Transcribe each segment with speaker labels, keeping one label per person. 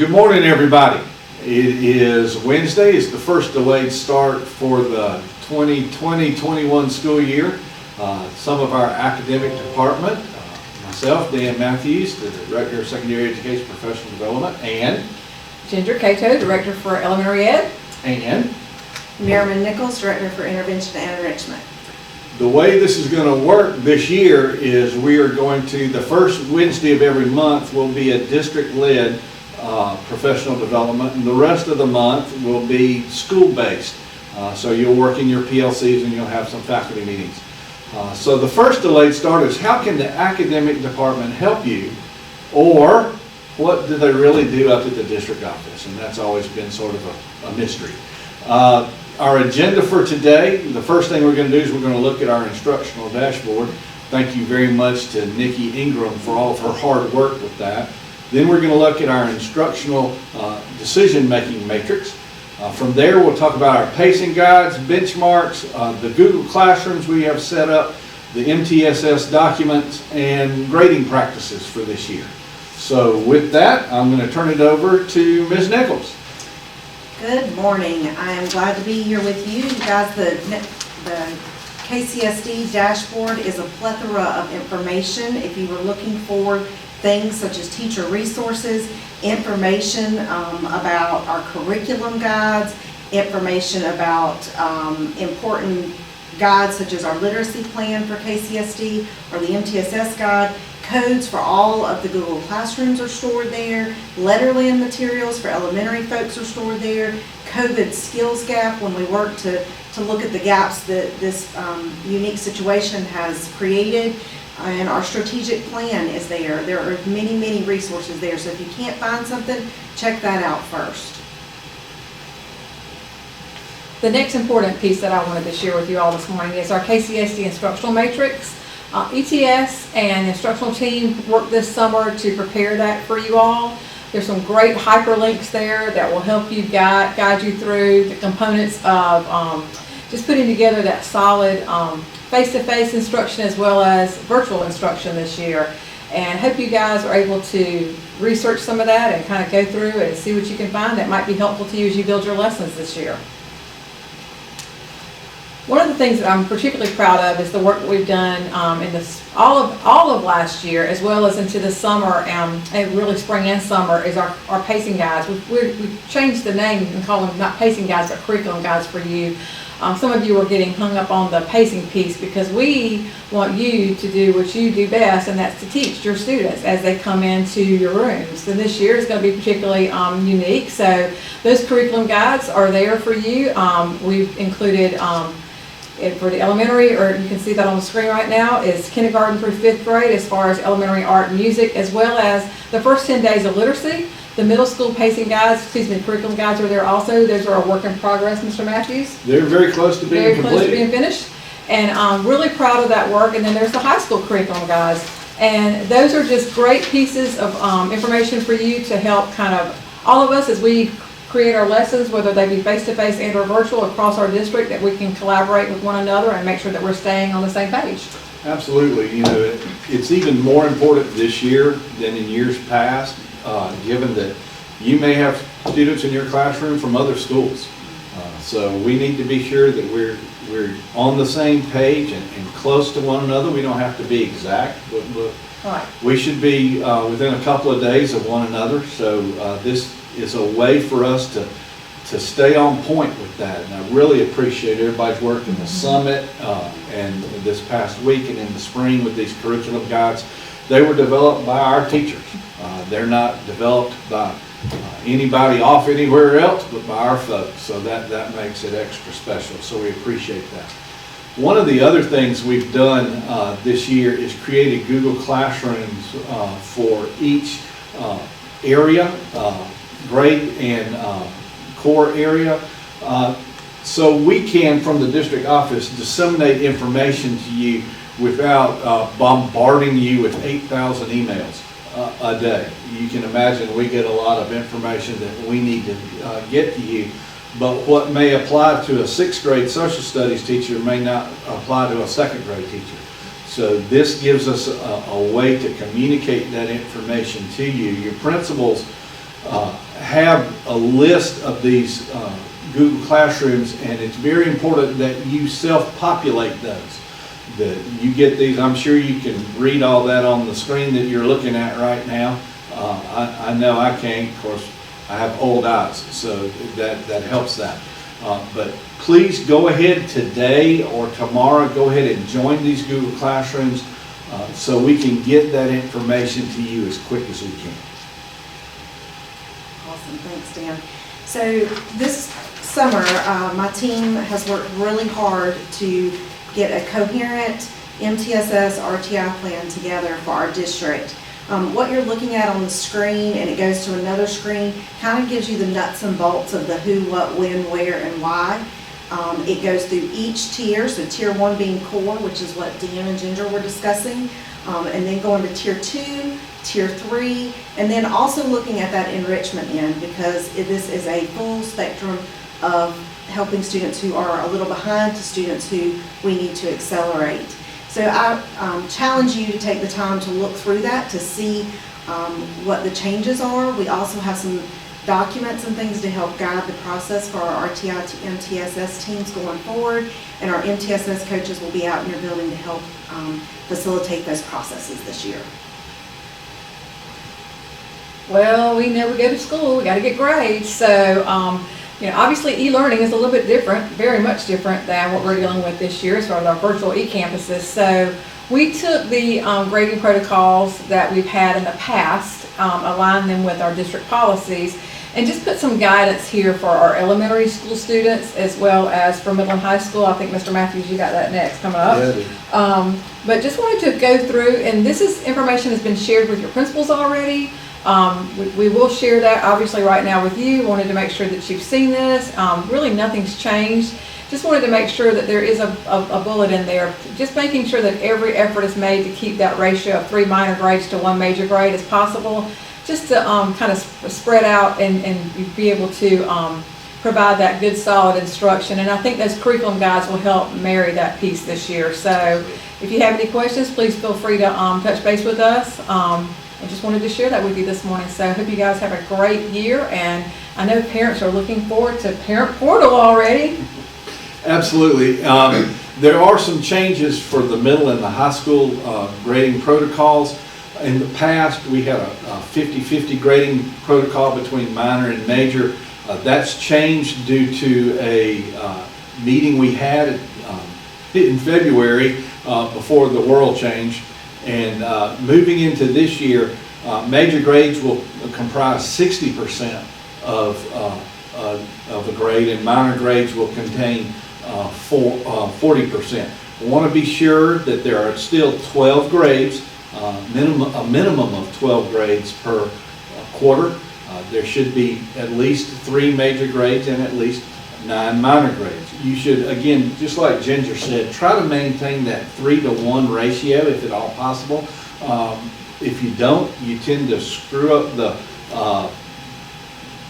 Speaker 1: Good morning, everybody. It is Wednesday. It's the first delayed start for the 2020-21 school year. Some of our academic department, myself, Dan Matthews, the Director of Secondary Education Professional Development, and
Speaker 2: Ginger Cato, Director for Elementary Ed.
Speaker 1: And
Speaker 3: Merriman Nichols, Director for Intervention and Enrichment.
Speaker 1: the way this is going to work this year is we are going to, the first Wednesday of every month will be a district-led professional development, and the rest of the month will be school-based. So you'll work in your PLCs and you'll have some faculty meetings. So the first delayed start is how can the academic department help you, or what do they really do up at the district office? And that's always been sort of a mystery. Our agenda for today, the first thing we're going to do is we're going to look at our instructional dashboard. Thank you very much to Nikki Ingram for all of her hard work with that. Then we're going to look at our instructional decision-making matrix. From there, we'll talk about our pacing guides, benchmarks, the Google Classrooms we have set up, the MTSS documents, and grading practices for this year. So with that, I'm going to turn it over to Ms. Nichols.
Speaker 3: Good morning. I am glad to be here with you. You guys, the KCSD dashboard is a plethora of information. If you were looking for things such as teacher resources, information about our curriculum guides, information about important guides such as our literacy plan for KCSD or the MTSS guide, codes for all of the Google Classrooms are stored there, Letterland materials for elementary folks are stored there, COVID skills gap when we work to look at the gaps that this unique situation has created. And our strategic plan is there. There are many, many resources there. So if you can't find something, check that out first.
Speaker 2: The next important piece that I wanted to share with you all this morning is our KCSD instructional matrix. ETS and instructional team worked this summer to prepare that for you all. There's some great hyperlinks there that will help you guide you through the components of just putting together that solid face-to-face instruction as well as virtual instruction this year. And I hope you guys are able to research some of that and kind of go through and see what you can find that might be helpful to you as you build your lessons this year. One of the things that I'm particularly proud of is the work that we've done in this all of last year as well as into the summer and really spring and summer is our pacing guides. We've changed the name and call them not pacing guides but curriculum guides for you. Some of you are getting hung up on the pacing piece because we want you to do what you do best, and that's to teach your students as they come into your rooms. And this year is going to be particularly unique. So those curriculum guides are there for you. We've included for the elementary, or you can see that on the screen right now, is kindergarten through 5th grade as far as elementary art and music, as well as the first 10 days of literacy. The middle school pacing guides, curriculum guides are there also. Those are a work in progress, Mr. Matthews.
Speaker 1: They're very close to being completed.
Speaker 2: Very close to being finished. And I'm really proud of that work. And then there's the high school curriculum guides. And those are just great pieces of information for you to help kind of all of us as we create our lessons, whether they be face-to-face and or virtual across our district, that we can collaborate with one another and make sure that we're staying on the same page.
Speaker 1: Absolutely. You know, it's even more important this year than in years past, given that you may have students in your classroom from other schools. So we need to be sure that we're on the same page and close to one another. We don't have to be exact, but
Speaker 2: Right.
Speaker 1: we should be within a couple of days of one another. So this is a way for us to stay on point with that. And I really appreciate everybody's work in the summit and this past week and in the spring with these curriculum guides. They were developed by our teachers. They're not developed by anybody off anywhere else but by our folks. So that makes it extra special. So we appreciate that. One of the other things we've done this year is created Google Classrooms for each area, grade and core area. So we can, from the district office, disseminate information to you without bombarding you with 8,000 emails a day. You can imagine we get a lot of information that we need to get to you, but what may apply to a 6th grade social studies teacher may not apply to a 2nd grade teacher. So this gives us a way to communicate that information to you. Your principals have a list of these Google Classrooms, and it's very important that you self-populate those. That you get these, I'm sure you can read all that on the screen that you're looking at right now. I know I can't, of course, I have old eyes, so that helps that. But please go ahead today or tomorrow, go ahead and join these Google Classrooms so we can get that information to you as quick as we can.
Speaker 3: Awesome, thanks, Dan. So this summer, my team has worked really hard to get a coherent MTSS RTI plan together for our district. What you're looking at on the screen, and it goes to another screen, kind of gives you the nuts and bolts of the who, what, when, where, and why. It goes through each tier, so tier 1 being core, which is what Dan and Ginger were discussing, and then going to tier 2, tier 3, and then also looking at that enrichment end, because this is a full spectrum of helping students who are a little behind to students who we need to accelerate. So I challenge you to take the time to look through that to see what the changes are. We also have some documents and things to help guide the process for our RTI to MTSS teams going forward, and our MTSS coaches will be out in your building to help facilitate those processes this year.
Speaker 2: Well, we know we go to school, we got to get grades, so obviously e-learning is a little bit different, very much different than what we're dealing with this year as far as our virtual e-campuses. So we took the grading protocols that we've had in the past, aligned them with our district policies, and just put some guidance here for our elementary school students as well as for middle and high school. I think Mr. Matthews, you got that next coming up.
Speaker 1: Yeah,
Speaker 2: but just wanted to go through, and information has been shared with your principals already. We will share that obviously right now with you. Wanted to make sure that you've seen this. Really nothing's changed. Just wanted to make sure that there is a bullet in there, just making sure that every effort is made to keep that ratio of 3 minor grades to 1 major grade as possible, just to kind of spread out and be able to provide that good solid instruction. And I think those curriculum guides will help marry that piece this year. So if you have any questions, please feel free to touch base with us. I just wanted to share that with you this morning. So I hope you guys have a great year, and I know parents are looking forward to Parent Portal already.
Speaker 1: Absolutely. There are some changes for the middle and the high school grading protocols. In the past, we had a 50-50 grading protocol between minor and major. That's changed due to a meeting we had in February before the world changed. And moving into this year, major grades will comprise 60% of a grade, and minor grades will contain 40%. We want to be sure that there are still 12 grades, a minimum of 12 grades per quarter. There should be at least 3 major grades and at least 9 minor grades. You should, again, just like Ginger said, try to maintain that 3-to-1 ratio if at all possible. If you don't, you tend to screw up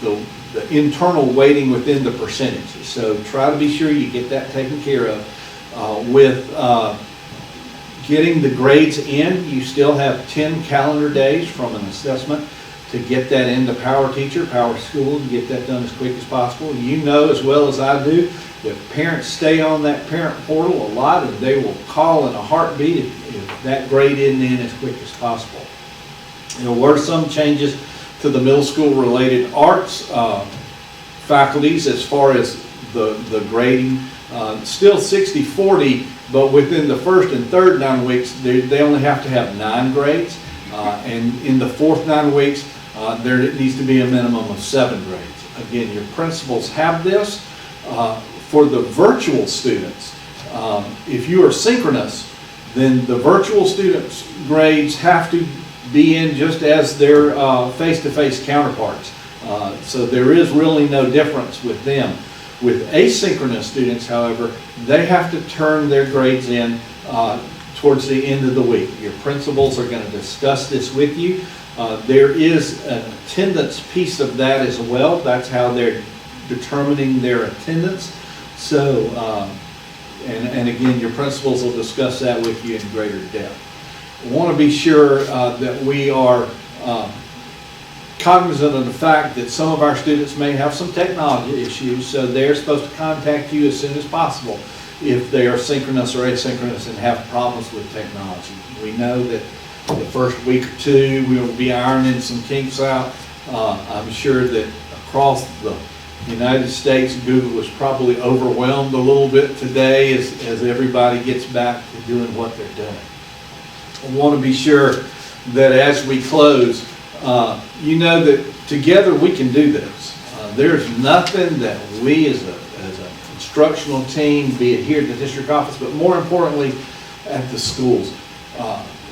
Speaker 1: the internal weighting within the percentages. So try to be sure you get that taken care of. With getting the grades in, you still have 10 calendar days from an assessment to get that into Power Teacher, Power School, and get that done as quick as possible. You know as well as I do that parents stay on that parent portal a lot, and they will call in a heartbeat if that grade isn't in as quick as possible. There were some changes to the middle school related arts faculties as far as the grading. Still 60-40, but within the first and third 9 weeks, they only have to have 9 grades. And in the fourth 9 weeks, there needs to be a minimum of 7 grades. Again, your principals have this. For the virtual students, if you are synchronous, then the virtual students' grades have to be in just as their face-to-face counterparts. So there is really no difference with them. With asynchronous students, however, they have to turn their grades in towards the end of the week. Your principals are going to discuss this with you. There is an attendance piece of that as well. That's how they're determining their attendance. So, and again, your principals will discuss that with you in greater depth. I want to be sure that we are cognizant of the fact that some of our students may have some technology issues, so they're supposed to contact you as soon as possible if they are synchronous or asynchronous and have problems with technology. We know that the first week or two, we will be ironing some kinks out. I'm sure that across the United States, Google is probably overwhelmed a little bit today as everybody gets back to doing what they're doing. I want to be sure that as we close, you know that together we can do this. There's nothing that we as an instructional team, be it here at the district office, but more importantly at the schools,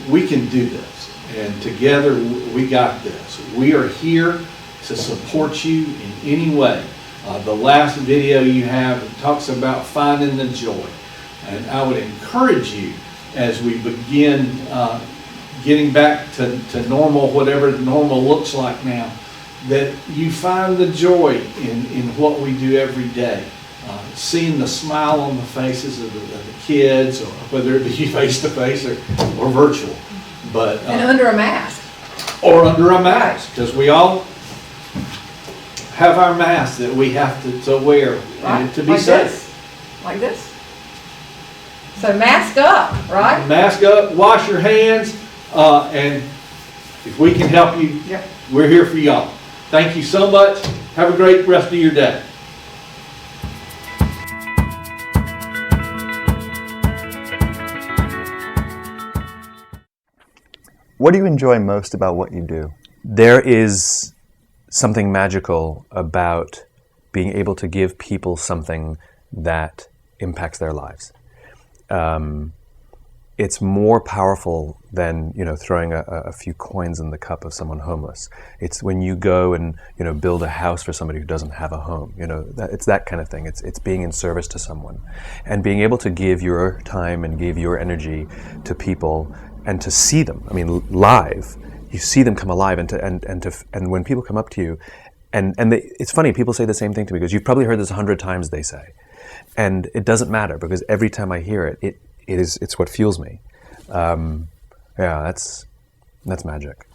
Speaker 1: we can do this. And together we got this. We are here to support you in any way. The last video you have talks about finding the joy. And I would encourage you as we begin getting back to normal, whatever normal looks like now, that you find the joy in what we do every day. Seeing the smile on the faces of the kids, or whether it be face-to-face or virtual. But,
Speaker 2: And under a mask.
Speaker 1: Or under a mask, because we all have our masks that we have to wear
Speaker 2: Right.
Speaker 1: to be
Speaker 2: Like
Speaker 1: safe.
Speaker 2: this. Like this. So mask up, right?
Speaker 1: Mask up, wash your hands, and if we can help you,
Speaker 2: Yep.
Speaker 1: we're here for y'all. Thank you so much. Have a great rest of your day.
Speaker 4: What do you enjoy most about what you do?
Speaker 5: There is something magical about being able to give people something that impacts their lives. It's more powerful than, throwing a few coins in the cup of someone homeless. It's when you go and, build a house for somebody who doesn't have a home. It's that kind of thing. It's being in service to someone, and being able to give your time and give your energy to people and to see them. I mean, live. You see them come alive, and when people come up to you, it's funny. People say the same thing to me, because you've probably heard this 100 times. They say, and it doesn't matter, because every time I hear it, it's what fuels me. That's magic.